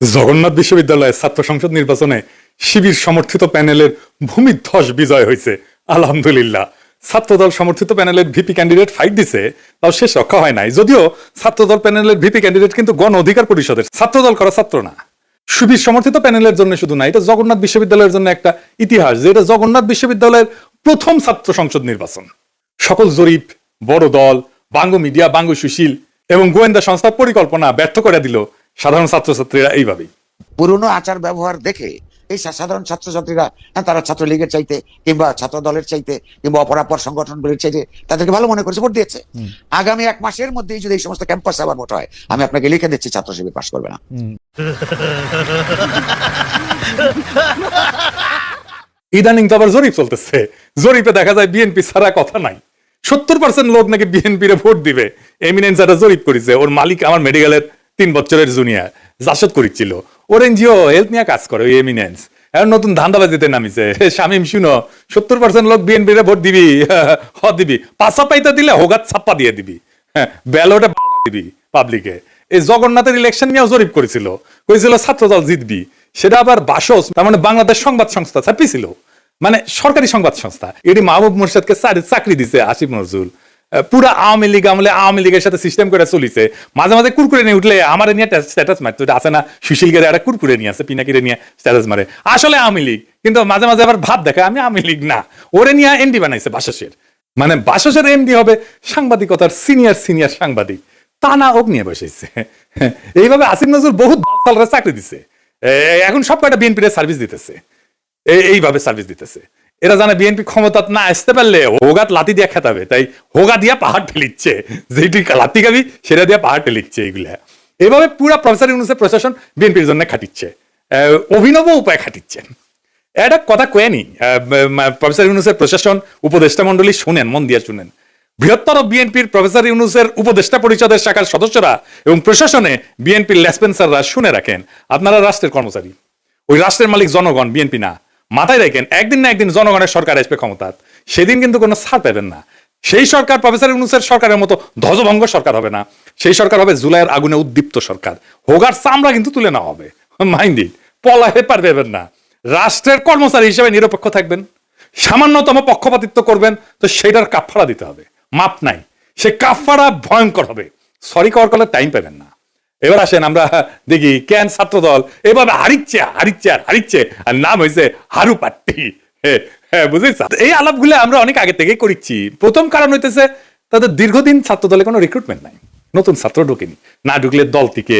জগন্নাথ বিশ্ববিদ্যালয়ের ছাত্র সংসদ নির্বাচনে শিবির সমর্থিত প্যানেলের ভূমিধ্বস বিজয় হয়েছে আলহামদুলিল্লাহ। ছাত্রদল সমর্থিত প্যানেলের ভিপি ক্যান্ডিডেট ফাইট দিছে, তাও শেষ রক্ষা হয় নাই। যদিও ছাত্রদল প্যানেলের ভিপি ক্যান্ডিডেট কিন্তু গণ অধিকার পরিষদের, ছাত্রদল করা ছাত্র না। শিবির সমর্থিত প্যানেলের জন্য শুধু না, এটা জগন্নাথ বিশ্ববিদ্যালয়ের জন্য একটা ইতিহাস যে এটা জগন্নাথ বিশ্ববিদ্যালয়ের প্রথম ছাত্র সংসদ নির্বাচন। সকল জরিপ, বড় দল, বাঙ্গু মিডিয়া, বাঙ্গু সুশীল এবং গোয়েন্দা সংস্থার পরিকল্পনা ব্যর্থ করে দিল সাধারণ ছাত্রছাত্রীরা এইভাবেই। পুরনো আচার ব্যবহার দেখে এই সাধারণ ছাত্রছাত্রীরা তারা ছাত্রলীগের চাইতে কিংবা ছাত্র দলের চাইতে কিংবা অপরাপর সংগঠনগুলির চাইতে তাদেরকে ভালো মনে করেছে, ভোট দিয়েছে। আগামী 1 মাসের মধ্যেই যদি এই সমস্ত ক্যাম্পাসে আবার ভোট হয়, আমি আপনাকে লিখে দিচ্ছি ছাত্র শিবির পাশ করবে না। ইদানিং তো আবার জরিপ চলতেছে, জরিপে দেখা যায় বিএনপি ছাড়া কথা নাই। 70% লোক নাকি বিএনপি রে ভোট দিবে। এমিনেন্স একটা জরিপ করেছে, ওর মালিক আমার মেডিকেলের 3 বছরের জুনিয়র জাসদ করেছিল। ওর এনজিও হেলথ নিয়ে কাজ করে ওই এমিনেন্স, এখন নতুন ধান্দাবাজিতে নামিছে। শামিম শুনো, 70% লোক বিএনপি রে ভোট দিবি, হ দিবি, পাঁচা পাইতে দিলে হোগাত ছাপ্পা দিয়ে দিবি, ব্যালটে দিবি পাবলিকে। এই জগন্নাথের ইলেকশন নিয়েও জরিপ করেছিল, কইছিল ছাত্রদল জিতবি। সেটা আবার বাসস, তার মানে বাংলাদেশ সংবাদ সংস্থা ছাপিয়েছিল, মানে সরকারি সংবাদ সংস্থা। এটি মাহবুব মোর্শেদকে চাকরি দিছে আসিফ নজরুল। পুরা আওয়ামী লীগ আমলে আওয়ামী লীগের সাথে সিস্টেম করে চলিছে। মাঝে মাঝে কুরকুরে নিয়ে উঠলে আমার নিয়ে স্ট্যাটাস মারতো, আছে না সুশীল গেরে একটা কুরকুরে নিয়ে আছে, পিনাকিরে নিয়ে স্ট্যাটাস মারে, আসলে আওয়ামী লীগ, কিন্তু মাঝে মাঝে আবার ভাব দেখে আমি আওয়ামী লীগ না। ওরে নিয়ে এমডি বানাইছে বাসসের, মানে বাসসের এমডি হবে সাংবাদিকতার সিনিয়র সাংবাদিক, তা না ওক নিয়ে বসেছে। এইভাবে আসিফ নজরুল বহুত সালরা চাকরি দিছে, এখন সব কয়টা বিএনপির সার্ভিস দিতেছে, এইভাবে সার্ভিস দিতেছে। এরা জানে বিএনপি ক্ষমতা না আসতে পারলে হোগাত লাতি দিয়ে খেতাবে, তাই হোগা দিয়া পাহাড় ঠেলিচ্ছে, যেটি লাতি গাবি সেটা দিয়ে পাহাড় ঠেলিচ্ছে। এইগুলা এইভাবে পুরা প্রফেসর ইউনূসের প্রশাসন বিএনপির জন্য খাটিচ্ছে, অভিনব উপায় খাটিচ্ছে। একটা কথা কয়েনি, প্রফেসর ইউনূসের প্রশাসন উপদেষ্টা মন্ডলী শুনেন, মন দিয়ে শুনেন। বৃহত্তর বিএনপির প্রফেসর ইউনূসের উপদেষ্টা পরিষদের শাখার সদস্যরা এবং প্রশাসনে বিএনপির লেসপেন্সাররা শুনে রাখেন, আপনারা রাষ্ট্রের কর্মচারী, ওই রাষ্ট্রের মালিক জনগণ, বিএনপি না। মাথায় রাখেন, একদিন না একদিন জনগণের সরকার আসবে ক্ষমতা, সেদিন কিন্তু কোনো ছাড় পাবেন না। সেই সরকার প্রফেসর ইউনূসের সরকারের মতো ধ্বজভঙ্গ সরকার হবে না, সেই সরকার হবে জুলাইয়ের আগুনে উদ্দীপ্ত সরকার। হোগার চামড়া কিন্তু তুলে নেওয়া হবে, মাইন্ড ইট, পলাহে পারবেন না। রাষ্ট্রের কর্মচারী হিসেবে নিরপেক্ষ থাকবেন, সামান্যতম পক্ষপাতিত্ব করবেন তো সেইটার কাফারা দিতে হবে, মাপ নাই, সে কাফারা ভয়ঙ্কর হবে, সরি করার কলে টাইম পাবেন না। এবার আসেন আমরা দেখি কেন ছাত্রদল এভাবে হারিচ্ছে, আর নাম হয়েছে হারু পাট্টি। বুঝেছ, এই আলাপগুলো আমরা অনেক আগে থেকেই করিচ্ছি। প্রথম কারণ হইতেছে তাদের দীর্ঘদিন ছাত্রদলে কোনো রিক্রুটমেন্ট নাই, নতুন ছাত্র ঢুকেনি, না ঢুকলে দল থেকে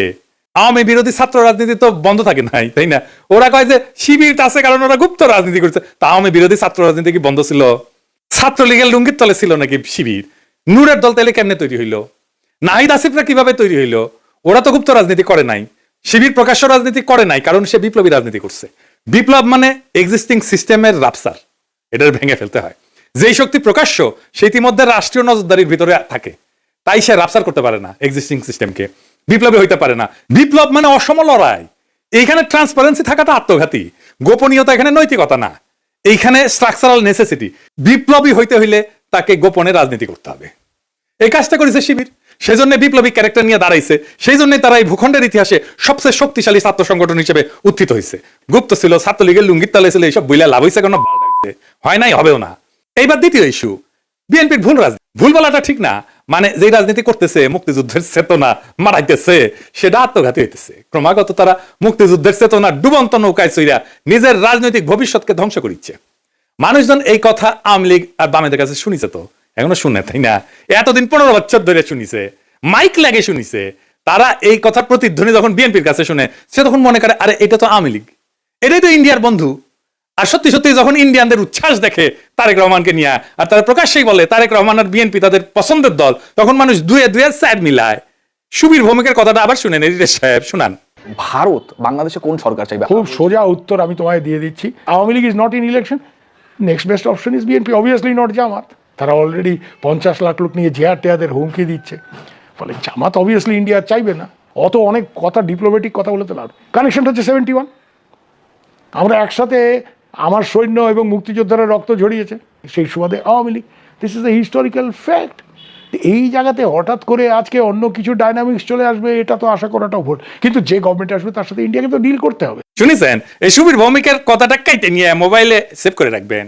আওয়ামী বিরোধী ছাত্র রাজনীতি তো বন্ধ থাকে নাই, তাই না? ওরা কয় যে শিবির আছে কারণ ওরা গুপ্ত রাজনীতি করছে, তা আওয়ামী বিরোধী ছাত্র রাজনীতি কি বন্ধ ছিল? ছাত্রলীগের লুঙ্গির তলে ছিল নাকি শিবির? নূরের দল তাহলে কেমনে তৈরি হইলো? নাহিদ আসিফরা কিভাবে তৈরি হইলো? ওরা তো গুপ্ত রাজনীতি করে নাই, শিবির প্রকাশ্য রাজনীতি করে নাই, কারণ সে বিপ্লবী রাজনীতি করছে। বিপ্লব মানে এক্সিস্টিং সিস্টেমের রাপসার, এটা ভেঙে ফেলতে হয়। যেই শক্তি প্রকাশ্য সে ইতিমধ্যে রাষ্ট্রীয় নজরদারির ভিতরে থাকে, তাই সে রাপসার করতে পারে না এক্সিস্টিং সিস্টেমকে, বিপ্লবী হইতে পারে না। বিপ্লব মানে অসম লড়াই, এইখানে ট্রান্সপারেন্সি থাকাটা আত্মঘাতী, গোপনীয়তা এখানে নৈতিকতা না, এইখানে স্ট্রাকচারাল নেসেসিটি। বিপ্লবী হইতে হইলে তাকে গোপনে রাজনীতি করতে হবে, এই কাজটা করেছে শিবির, সেজন্য বিপ্লবী ক্যারেক্টার নিয়ে দাঁড়াইছে, সেই জন্যই তারা এই ভূখণ্ডের ইতিহাসে সবচেয়ে শক্তিশালী ছাত্র সংগঠন হিসেবে উত্থিত হয়েছে। গুপ্ত ছিল, ছাত্রলীগের লুঙ্গির তলে ছিল, এইসব বইলা লাভ হয়েছে কোনো হয় নাই, হবেও না। এইবার দ্বিতীয় ইস্যু, বিএনপির ভুল রাজনীতি। ভুল বলাটা ঠিক না, মানে যে রাজনীতি করতেছে, মুক্তিযুদ্ধের চেতনা মারাইতেছে, সেটা আত্মঘাতী হইতেছে। ক্রমাগত তারা মুক্তিযুদ্ধের চেতনা ডুবন্ত নৌকায় চইরা নিজের রাজনৈতিক ভবিষ্যৎকে ধ্বংস করিচ্ছে। মানুষজন এই কথা আওয়ামী লীগ আর বামেদের কাছে শুনিছে, তো এখনো শুনে, তাই না? এতদিন 15 বছর ধরে শুনিছে, মাইক লাগে শুনিছে। তারা এই কথার প্রতিধ্বনি যখন বিএনপির কাছে শুনে, সে তখন মনে করে আরে এটা তো আওয়ামী লীগ, এটাই তো ইন্ডিয়ার বন্ধু। আর সত্যি সত্যি যখন ইন্ডিয়ানদের উচ্ছ্বাস দেখে তারেক রহমানকে নিয়ে, আর তারা প্রকাশ্যেই বলে তারেক রহমান আর বিএনপি তাদের পছন্দের দল, তখন মানুষ দুয়ে সাইড মিলায়। সুবীর ভৌমিকের কথাটা আবার শুনেন, এডিটর সাহেব শুনান। ভারত বাংলাদেশে কোন সরকার চাইবে? খুব সোজা উত্তর আমি তোমায় দিয়ে দিচ্ছি, Awami League is not in election, next best option is BNP, obviously not Jamaat. তারা অলরেডি 50 লাখ লোক নিয়ে জেয়ার টেয়াদের হুমকি দিচ্ছে, ফলে জামাত অবভিয়াসলি ইন্ডিয়া চাইবে না। অত অনেক কথা, ডিপ্লোম্যাটিক কথা বলে তো লাভ। কানেকশনটা হচ্ছে 71, আমরা একসাথে, আমার সৈন্য এবং মুক্তিযোদ্ধারা রক্ত ঝরিয়েছে, সেই সুবাদে Awami League. This is the historical fact. এই জায়গাতে হঠাৎ করে আজকে অন্য কিছু ডাইনামিক্স চলে আসবে, এটা তো আশা করাটাও ভুল। কিন্তু যে গভর্নমেন্ট আসবে তার সাথে ইন্ডিয়াকে তো ডিল করতে হবে। শুনেছেন এই সুবীর ভৌমিকের কথাটা কাইতে নিয়ে মোবাইলে সেভ করে রাখবেন,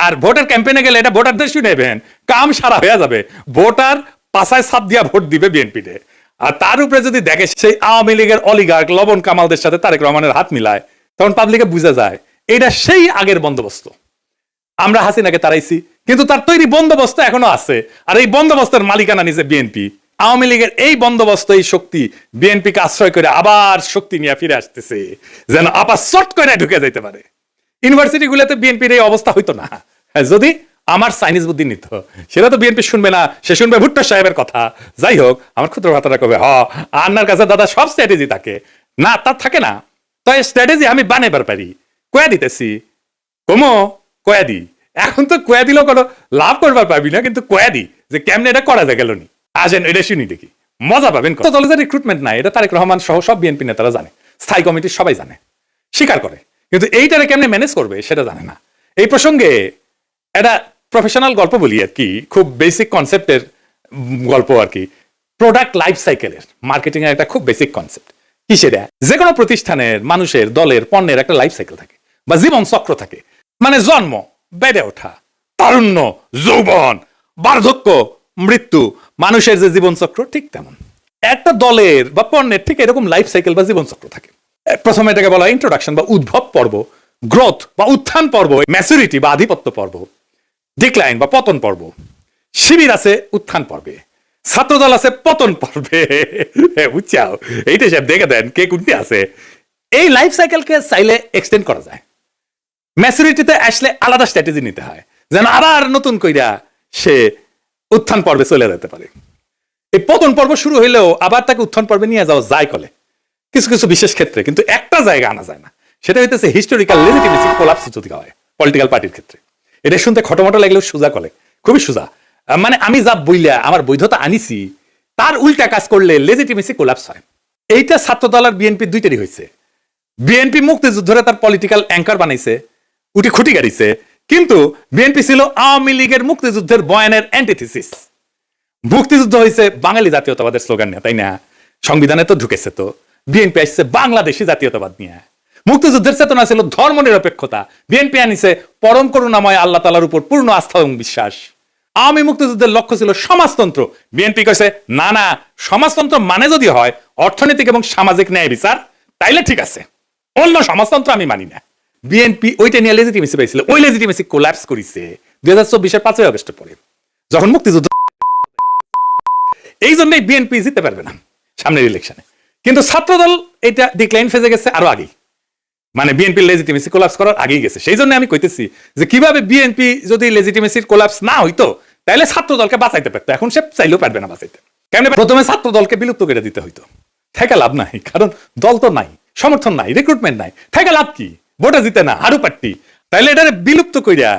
আর ভোটার ক্যাম্পেইনে গেলে এটা ভোটারদের শুনেবেন, কাম সারা হয়ে যাবে। ভোটার পাশায় ছাপ দিয়া ভোট দিবে বিএনপিতে। আর তার উপরে যদি দেখে সেই আওয়ামী লীগের অলিগার্ক লবণ কামালদের সাথে তারেক রহমানের হাত মিলায়, তখন পাবলিকে বুঝা যায় এটা সেই আগের বন্দোবস্ত। আমরা হাসিনাকে তাড়াইছি, কিন্তু তার তৈরি বন্দোবস্ত এখনো আছে, আর এই বন্দোবস্তের মালিকানা নিছে বিএনপি। আওয়ামী লীগের এই বন্দোবস্ত, এই শক্তি বিএনপিকে আশ্রয় করে আবার শক্তি নিয়ে ফিরে আসতেছে, যেন আবার শর্ট করে ঢুকে যাইতে পারে। ইউনিভার্সিটি গুলোতে বিএনপির এই অবস্থা হইতো না যদি আমার চাইনিজ বুদ্ধি নিত। সেটা তো বিএনপি শুনবে না, সে শুনবে ভুট্টো সাহেবের কথা। যাই হোক, আমার ক্ষুদ্র ভাতাটা কবে আন্নার কাছে দাদা সব স্ট্র্যাটেজি থাকে না, তার থাকে না। তো এই স্ট্র্যাটেজি আমি বানাইবার পারি, কয়া দিতেছি কমো কয়া দি। এখন তো কয়া দিলেও কোনো লাভ করবার পাবি না, কিন্তু কয়া দি যে কেমনে এটা করা যায় গেল নি, আসেন এটা শুনি দেখি, মজা পাবেন। কত দলে যে রিক্রুটমেন্ট নাই এটা তারেক রহমান সহ সব বিএনপি নেতারা জানে, স্থায়ী কমিটির সবাই জানে, স্বীকার করে, কিন্তু এইটারে কেমনে ম্যানেজ করবে সেটা জানে না। এই প্রসঙ্গে একটা প্রফেশনাল গল্প বলি আর কি, খুব বেসিক কনসেপ্টের গল্প আর কি। প্রোডাক্ট লাইফ সাইকেলের মার্কেটিং এর একটা খুব বেসিক কনসেপ্ট। কি সেটা? যে কোনো প্রতিষ্ঠানের, মানুষের, দলের, পণ্যের একটা লাইফ সাইকেল থাকে বা জীবন চক্র থাকে। মানে জন্ম, বেড়ে ওঠা, তারুণ্য, যৌবন, বার্ধক্য, মৃত্যু, মানুষের যে জীবন চক্র ঠিক তেমন একটা দলের বা পণ্যের ঠিক এরকম লাইফ সাইকেল বা জীবন চক্র থাকে। প্রথমে এটাকে বলা হয় ইন্ট্রোডাকশন বা উদ্ভব পর্ব, গ্রোথ বা উত্থান পর্ব, ম্যাচুরিটি বা আধিপত্য পর্ব, ডিক্লাইন বা পতন পর্ব। শিবির আছে উত্থান পর্বে, ছাত্রদল আছে পতন পর্বে। বুঝছাও, এইটা সব দেখে দেন কে কোনটি আছে। এই লাইফ সাইকেলকে চাইলে এক্সটেন্ড করা যায়। ম্যাচুরিটিতে আসলে আলাদা স্ট্র্যাটেজি নিতে হয়, যেন আবার নতুন কইরা সে উত্থান পর্বে চলে যেতে পারে। এই পতন পর্ব শুরু হইলেও আবার তাকে উত্থান পর্বে নিয়ে যাওয়া যায় কলে কিছু কিছু বিশেষ ক্ষেত্রে, কিন্তু একটা জায়গা আনা যায় না, সেটা হইতেছে হিস্টোরিক্যাল লেজিটিমেসি কোলাপস যদি হয় পলিটিক্যাল পার্টির ক্ষেত্রে। এটা শুনতে খটোমটো লাগলেও সোজা কলে, খুবই সোজা। মানে আমি যা বইলা আমার বৈধতা আনিছি তার উল্টা কাজ করলে লেজিটিমেসি কোলাপস হয়। এইটা ছাত্রদল আর বিএনপি দুইটারই হয়েছে। বিএনপি মুক্তিযুদ্ধরে তার পলিটিক্যাল অ্যাঙ্কার বানাইছে, উঠি খুঁটি গাড়িছে, কিন্তু বিএনপি ছিল আওয়ামী লীগের মুক্তিযুদ্ধের বয়ানের অ্যান্টিথিসিস। মুক্তিযুদ্ধ হয়েছে বাঙালি জাতীয়তাবাদের স্লোগান নিয়ে, তাই না? সংবিধানে তো ঢুকেছে। তো বিএনপি আসছে বাংলাদেশি জাতীয়তাবাদ নিয়ে। মুক্তিযুদ্ধের চেতনা ছিল ধর্ম নিরপেক্ষতা, বিএনপি আনিছে পরম করুণাময় আল্লাহ তাআলার উপর পূর্ণ আস্থা এবং বিশ্বাস। আওয়ামী মুক্তিযুদ্ধের লক্ষ্য ছিল সমাজতন্ত্র, বিএনপি কইছে না না, সমাজতন্ত্র মানে যদি হয় অর্থনৈতিক এবং সামাজিক ন্যায় বিচার, তাইলে ঠিক আছে, অন্য সমাজতন্ত্র আমি মানি না। বিএনপি ওইটা নিয়ে লেজিটিমেসি পাইছিল, ওই লেজিটিমেসি কোল্যাপস করেছে 2024-এর 5ই আগস্টের পরে, যখন মুক্তিযুদ্ধ। এই জন্যই বিএনপি জিততে পারবে না সামনের ইলেকশনে। কিন্তু ছাত্রদল এটা ডিক্লাইন ফেজে গেছে আরো আগে, মানে বিএনপির লেজিটিমেসি কোলাপস করার আগেই গেছে। সেই জন্য আমি কইতেছি যে কিভাবে বিএনপি যদি লেজিটিমেসির কোলাপস না হইতো তাহলে ছাত্রদলকে বাঁচাইতে পারতো, এখন সে চাইলেও পারবে না বাঁচাইতে। কেন? প্রথমে ছাত্রদলকে বিলুপ্ত করে দিতে হইতো, থেকে লাভ নাই, কারণ দল তো নাই, সমর্থন নাই, রিক্রুটমেন্ট নাই, থেকে লাভ কি? ভোটে জিতে না, হারু পাট্টি। তাইলে এটা বিলুপ্ত কইরা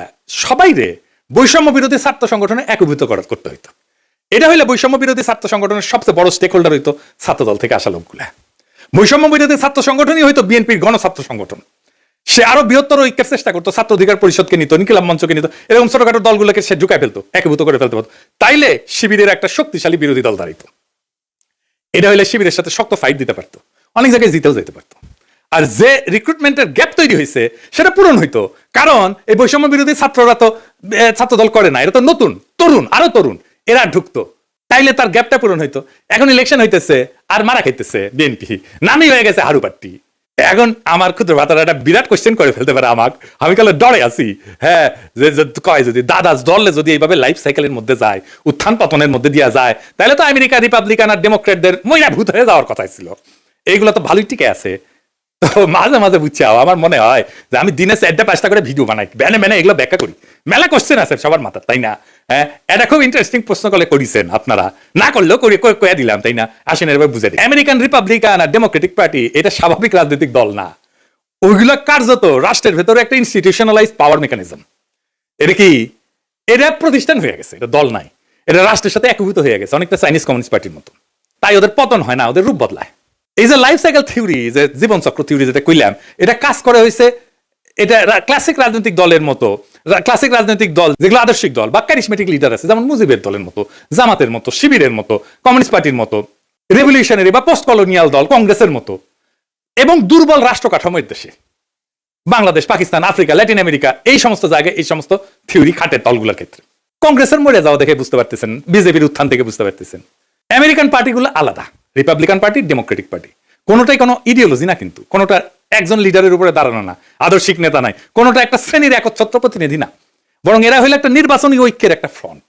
সবাই রে বৈষম্য বিরোধী ছাত্র সংগঠনে একীভূত করতে হইতো। এটা হইলে বৈষম্য বিরোধী ছাত্র সংগঠনের সবচেয়ে বড় স্টেক হোল্ডার হইতো ছাত্রদল থেকে আসা লোকগুলা। বৈষম্য বিরোধী ছাত্র সংগঠনই হয়তো বিএনপির গণছাত্র সংগঠন। সে আরো বৃহত্তর ঐক্যের চেষ্টা করতো, ছাত্র অধিকার পরিষদকে নিত, ইনকিলাব মঞ্চকে নিত, এরকম ছোটখাটো দলগুলোকে সে ঢুকায় ফেলতো, একীভূত করে ফেলতে পারতো। তাইলে শিবিরের একটা শক্তিশালী বিরোধী দল দাঁড়াইতো। এটা হইলে শিবিরের সাথে শক্ত ফাইট দিতে পারতো, অনেক জায়গায় জিতেও যেতে পারতো। আর যে রিক্রুটমেন্টের গ্যাপ তৈরি হয়েছে সেটা পূরণ হইতো, কারণ এই বৈষম্য বিরোধী ছাত্ররা তো ছাত্রদল করে না, এরা তো নতুন তরুণ, আরো তরুণ, এরা ঢুকতো, তাইলে তার গ্যাপটা পূরণ হইতো। এখন ইলেকশন হইতেছে আর মারা খাইতেছে বিএনপি, নামই হয়ে গেছে হারু পাট্টি। এখন আমার ক্ষুদ্র ভাতারা একটা বিরাট কোশ্চেন করে ফেলতে পারে আমাকে, আমি কালে ডরে আছি। হ্যাঁ, যে কয় যদি দাদাস দলে যদি এইভাবে লাইফ সাইকেলের মধ্যে যায়, উত্থান পতনের মধ্যে দিয়া যায়, তাহলে তো আমেরিকা রিপাবলিকান আর ডেমোক্রেটদের মইরা ভূত হয়ে যাওয়ার কথাই ছিল। এইগুলো তো ভালোই টিকে আছে। তো মাঝে মাঝে বুঝছে আমার মনে হয় যে আমি দিনে 4-5টা করে ভিডিও বানাই, ব্যানে এগুলো ব্যাখ্যা করি। মেলা কোশ্চেন আছে সবার মাথা, তাই না? হ্যাঁ, এটা খুব ইন্টারেস্টিং প্রশ্ন করলে করেছেন আপনারা, না করলেও কয়ে দিলাম, তাই না? আসেন এবার বুঝে দিই। আমেরিকান রিপাবলিকান আর ডেমোক্রেটিক পার্টি এটা স্বাভাবিক রাজনৈতিক দল না, ওইগুলো কার্যত রাষ্ট্রের ভেতরে একটা ইনস্টিটিউশনালাইজড পাওয়ার মেকানিজম। এটা কি? এটা প্রতিষ্ঠান হয়ে গেছে, এটা দল নাই, এটা রাষ্ট্রের সাথে একীভূত হয়ে গেছে, অনেকটা চাইনিজ কমিউনিস্ট পার্টির মতো। তাই ওদের পতন হয় না, ওদের রূপ বদলায়। এই যে লাইফ সাইকেল থিওরি, যে জীবন চক্র থিওরি যেটা কইলাম, এটা কাজ করে হয়েছে, এটা ক্লাসিক রাজনৈতিক দলের মতো ক্লাসিক রাজনৈতিক দল যেগুলো আদর্শিক দল বা ক্যারিসমেটিক লিডার আছে, যেমন মুজিবের দলের মতো, জামাতের মতো, শিবিরের মতো, কমিউনিস্ট পার্টির মতো, রেভলিউশনারি বা পোস্ট কলোনিয়াল দল কংগ্রেসের মতো, এবং দুর্বল রাষ্ট্র কাঠামোর দেশে Bangladesh, Pakistan, Africa, Latin America, এই সমস্ত জায়গায় এই সমস্ত থিওরি খাটে দলগুলোর ক্ষেত্রে। কংগ্রেসের মরে যাওয়া দেখে বুঝতে পারতেছেন, বিজেপির উত্থান থেকে বুঝতে পারতেছেন। আমেরিকান পার্টিগুলো আলাদা, রিপাবলিকান পার্টি, ডেমোক্রেটিক পার্টি, কোনোটাই কোনো ইডিওলজি না, কিন্তু কোনোটা একজন লিডারের উপরে দাঁড়ানো না, আদর্শিক নেতা নাই, কোনোটা একটা শ্রেণীর একচ্ছত্র প্রতিনিধি না, বরং এরা হলো একটা নির্বাচনী ঐক্যের একটা ফ্রন্ট।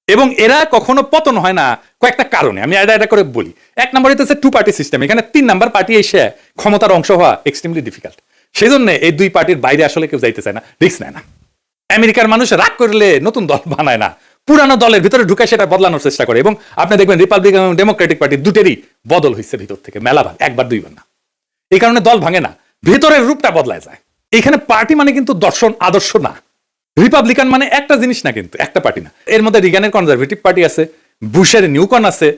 এবং এরা কখনো পতন হয় না কয়েকটা কারণে, আমি এটা করে বলি। এক নম্বর হচ্ছে টু পার্টি সিস্টেম, এখানে 3 নাম্বার পার্টি এসে ক্ষমতার অংশ হওয়া এক্সট্রিমলি ডিফিকাল্ট। সেই জন্য এই দুই পার্টির বাইরে আসলে কেউ যাইতে চায় না, রিস্ক নেয় না। আমেরিকার মানুষ রাগ করলে নতুন দল বানায় না, পুরানো দলের ভিতরে ঢুকে সেটা বদলানোর চেষ্টা করে। এবং আপনি দেখবেন রিপাবলিকান এবং ডেমোক্রেটিক পার্টি দুটেরই বদল হয়েছে ভিতর থেকে মেলাবার, একবার দুইবার না। এই কারণে দল ভাঙে না, ভেতরের রূপটা বদলায় যায়। এখানে পার্টি মানে কিন্তু দর্শন আদর্শ না, রিপাবলিকান মানে একটা জিনিস না, কিন্তু একটা পার্টি না। এর মধ্যে রিগানের কনজারভেটিভ পার্টি আছে, বুশের নিউকন আছে,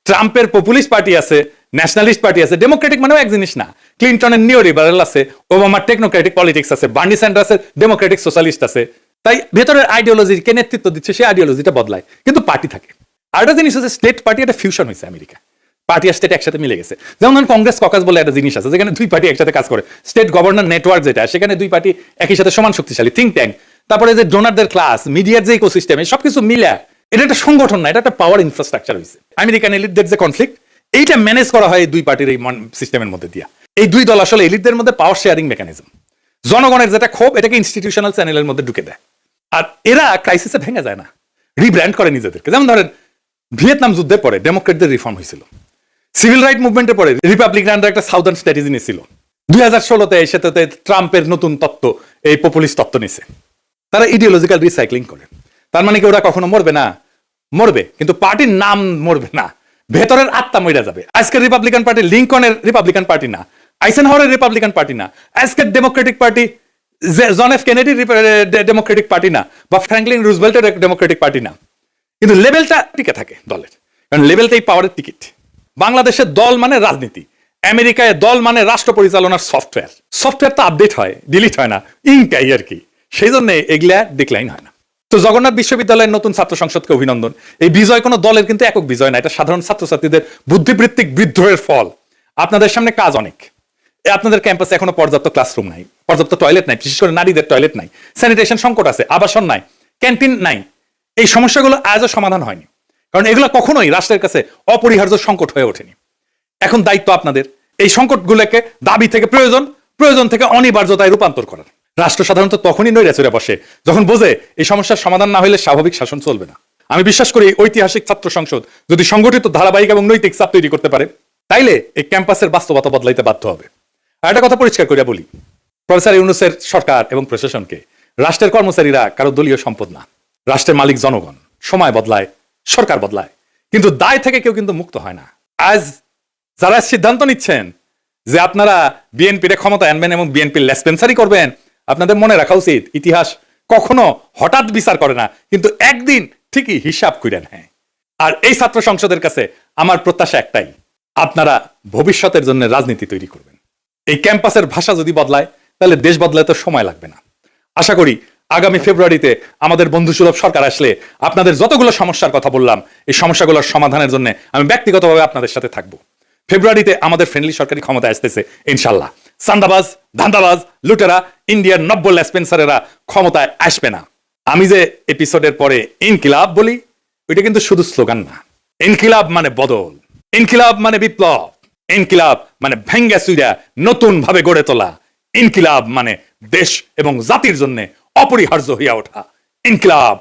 ট্রাম্পের পপুলিস্ট পার্টি আছে, ন্যাশনালিস্ট পার্টি আছে। ডেমোক্রেটিক মানেও এক জিনিস না, ক্লিনটনের নিও লিবারেল আছে, ওবামার টেকনোক্রেটিক পলিটিক্স আছে, বার্নি স্যান্ডার্সের ডেমোক্রেটিক সোশ্যালিস্ট আছে। তাই ভেতরের আইডিওলজি কে নেতৃত্ব দিচ্ছে সেই আইডিওলজিটা বদলায়, কিন্তু পার্টি থাকে। আর একটা জিনিস হচ্ছে স্টেট পার্টি একটা ফিউশন হয়েছে আমেরিকা, পার্টি আর স্টেট একসাথে মিলে গেছে। যেমন ধরুন কংগ্রেস ককাস বলে একটা জিনিস আছে, যেখানে দুই পার্টি একসাথে কাজ করে। স্টেট গভর্নর নেটওয়ার্ক যেটা, সেখানে দুই পার্টি একই সাথে সমান শক্তিশালী, থিঙ্ক ট্যাঙ্ক, তারপরে যে ডোনারদের ক্লাস, মিডিয়ার যে ইকোসিস্টেম, সবকিছু মিলে এটা একটা সংগঠন না, এটা একটা পাওয়ার ইনফ্রাস্ট্রাকচার হয়েছে। আমেরিকান এলিটদের যে কনফ্লিক্ট, এইটা ম্যানেজ করা হয় এই দুই পার্টির এই সিস্টেমের মধ্যে দিয়া। এই দুই দল আসলে এলিটদের মধ্যে পাওয়ার শেয়ারিং মেকানিজম, জনগণের যেটা ক্ষোভ এটাকে ইনস্টিটিউশনাল চ্যানেলের মধ্যে ঢুকে দেয়। আর এরা ক্রাইসিসে ভেঙে যায় না, রিব্র্যান্ড করে নিজেদেরকে। যেমন ধরেন ভিয়েতনাম যুদ্ধের পরে ডেমোক্রেটদের রিফর্ম হয়েছিল, সিভিল রাইট মুভমেন্টের পরে রিপাবলিকানরা একটা সাউদার্ন স্ট্র্যাটেজি নিয়েছিল, 2016-তে সেটাতে ট্রাম্পের নতুন তত্ত্ব, এই পপুলিস্ট তত্ত্ব নিছে। তারা ইডিওলজিক্যাল রিসাইক্লিং করে। তার মানে কি ওরা কখনো মরবে না? মরবে, কিন্তু পার্টির নাম মরবে না, ভেতরের আত্মা মরে যাবে। আজকের রিপাবলিকান পার্টি লিঙ্কনের রিপাবলিকান পার্টি না, আইসেনহাওয়ারের রিপাবলিকান পার্টি না, আজকের ডেমোক্রেটিক পার্টি জন এফ কেনেডির ডেমোক্রেটিক পার্টি না, বা ফ্র্যাঙ্কলিন রুজভেল্টের ডেমোক্রেটিক পার্টি না, কিন্তু লেভেলটা টিকে থাকে দলের, কারণ লেভেলটাই পাওয়ারের টিকিট। বাংলাদেশের দল মানে রাজনীতি, আমেরিকায় দল মানে রাষ্ট্র পরিচালনার সফটওয়্যার। সফটওয়্যার তো আপডেট হয়, ডিলিট হয় না, ইনকাই আর কি। সেই জন্য এগুলা ডিক্লাইন হয় না। তো জগন্নাথ বিশ্ববিদ্যালয়ের নতুন ছাত্র সংসদকে অভিনন্দন। এই বিজয় কোনো দলের কিন্তু একক বিজয় না, এটা সাধারণ ছাত্রছাত্রীদের বুদ্ধিবৃত্তিক বিদ্রোহের ফল। আপনাদের সামনে কাজ অনেক। আপনাদের ক্যাম্পাসে এখনো পর্যাপ্ত ক্লাসরুম নাই, পর্যাপ্ত টয়লেট নাই, বিশেষ করে নারীদের টয়লেট নাই, স্যানিটেশন সংকট আছে, আবাসন নাই, ক্যান্টিন নাই। এই সমস্যাগুলো আজও সমাধান হয়নি, কারণ এগুলো কখনোই রাষ্ট্রের কাছে অপরিহার্য সংকট হয়ে ওঠেনি। এখন দায়িত্ব আপনাদের এই সংকটগুলোকে দাবি থেকে প্রয়োজন, প্রয়োজন থেকে অনিবার্যতায় রূপান্তর করার। রাষ্ট্র সাধারণত তখনই নৈরাচরে বসে যখন বোঝে এই সমস্যার সমাধান না হলে স্বাভাবিক শাসন চলবে না। আমি বিশ্বাস করি ঐতিহাসিক ছাত্র সংসদ যদি সংগঠিত, ধারাবাহিক এবং নৈতিক চাপ তৈরি করতে পারে, তাইলে এই ক্যাম্পাসের বাস্তবতা বদলাইতে বাধ্য হবে। আর একটা কথা পরিষ্কার করিয়া বলি, প্রফেসর ইউনূসের সরকার এবং প্রশাসনকে রাষ্ট্রের কর্মচারীরা কারো দলীয় সম্পদ না, রাষ্ট্রের মালিক জনগণ। সময় বদলায়, সরকার বদলায়, কিন্তু দায় থেকে কেউ কিন্তু মুক্ত হয় না। আজ যারা সিদ্ধান্ত নিচ্ছেন যে আপনারা বিএনপির ক্ষমতায় আনবেন এবং বিএনপির লেসপেন্সারি করবেন, আপনাদের মনে রাখা উচিত ইতিহাস কখনো হঠাৎ বিচার করে না, কিন্তু একদিন ঠিকই হিসাব করেন। হ্যাঁ, আর এই ছাত্র সংসদের কাছে আমার প্রত্যাশা একটাই, আপনারা ভবিষ্যতের জন্য রাজনীতি তৈরি করবেন। এই ক্যাম্পাসের ভাষা যদি বদলায়, তাহলে দেশ বদলাতে সময় লাগবে না। আশা করি আগামী ফেব্রুয়ারিতে আমাদের বন্ধুসুলভ সরকার আসলে আপনাদের যতগুলো সমস্যার কথা বললাম, এই সমস্যাগুলোর সমাধানের জন্য আমি ব্যক্তিগতভাবে আপনাদের সাথে থাকবো। ফেব্রুয়ারিতে আমাদের ফ্রেন্ডলি সরকারি ক্ষমতা আসতেছে ইনশাল্লাহ। সান্দাবাজ, ধান্দাবাজ, লুটেরা, ইন্ডিয়ার নব্য লেসপেন্সারেরা ক্ষমতায় আসবে না। আমি যে এপিসোডের পরে ইনকিলাব বলি, ওইটা কিন্তু শুধু স্লোগান না। ইনকিলাব মানে বদল, ইনকিলাব মানে বিপ্লব, ইনকিলাব মানে ভেঙ্গা চুইরা নতুন ভাবে গড়ে তোলা, ইনকিলাব মানে দেশ এবং জাতির জন্য অপরিহার্য হইয়া ওঠা। ইনকিলাব